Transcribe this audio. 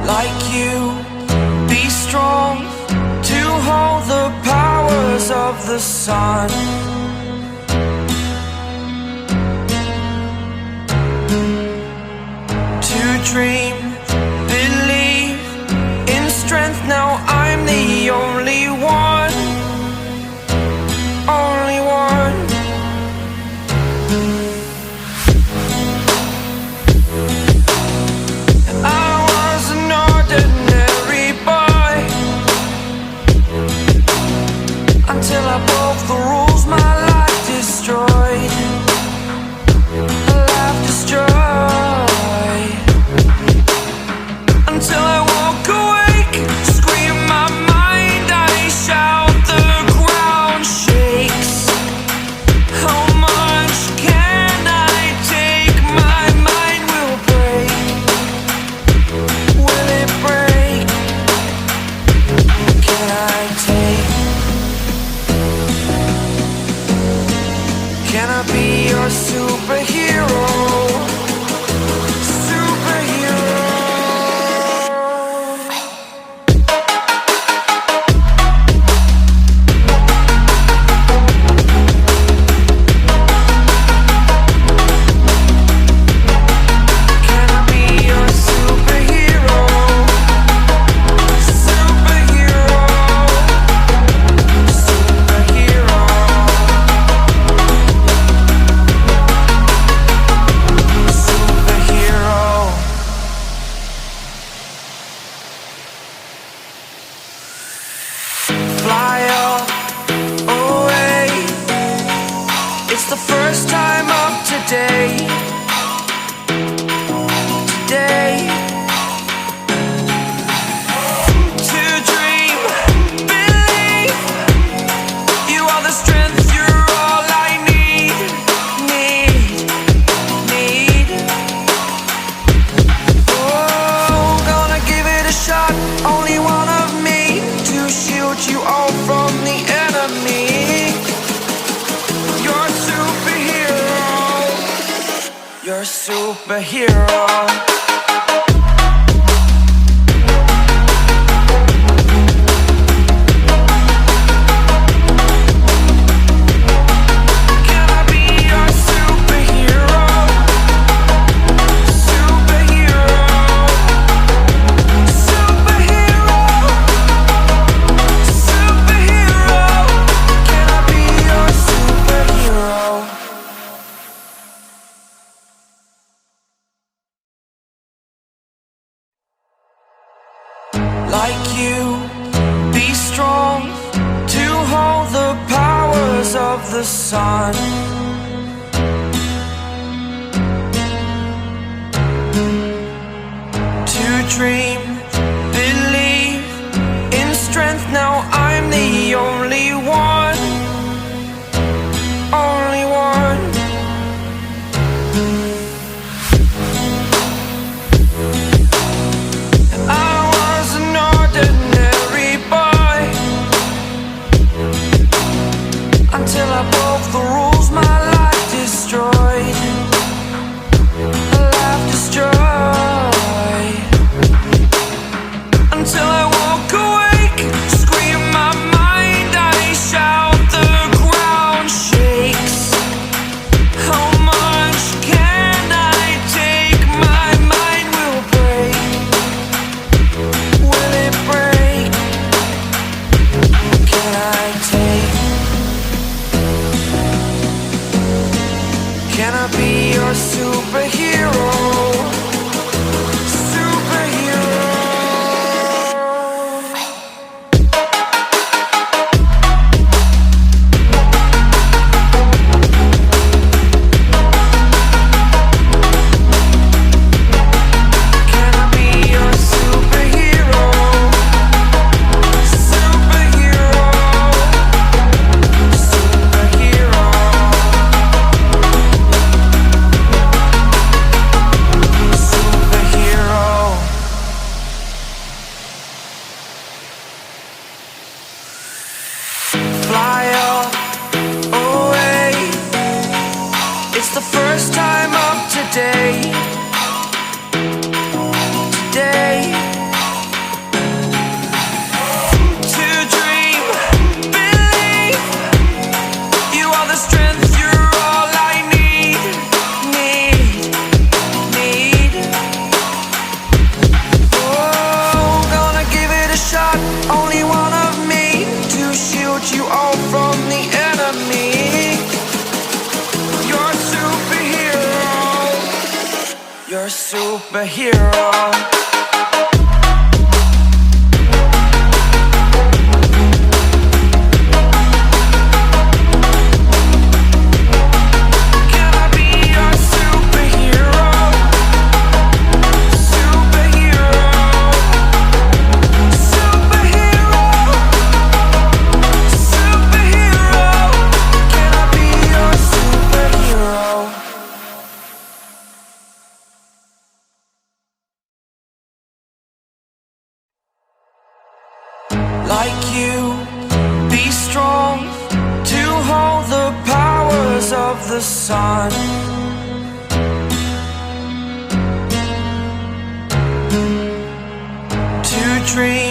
like you. Be strong to hold the powers of the sun. To dream, believe in strength. Now I'm the only one, only one. I was an ordinary boy until I broke the rules. My life destroyed, life destroyed. Until I walk awake, scream my mind, I shout, the ground shakes. How much can I take? My mind will break. Will it break? Can I take? Can I be your superhero? Fly up, away. It's the first time of today. Today. To dream, believe. You are the strength, you're all I need. Need. Oh, gonna give it a shot. Only one of me to shield you all from the enemy. You're a superhero. You're a superhero. Can I be your superhero? Superhero. Superhero. Superhero. Can I be your superhero? Like you, be strong to hold the powers of the sun. To dream, believe in strength. Now I'm the only one, only one. I was an ordinary boy until I broke the rules. My life destroyed, life destroyed. Until I walk awake, scream my mind, I shout, the ground shakes. How much can I take? My mind will break. Will it break? Can I take? Can I be your superhero? Superhero. Can I be your superhero? Superhero. Superhero. today. superhero. Like you, be strong to hold the powers of the sun. To dream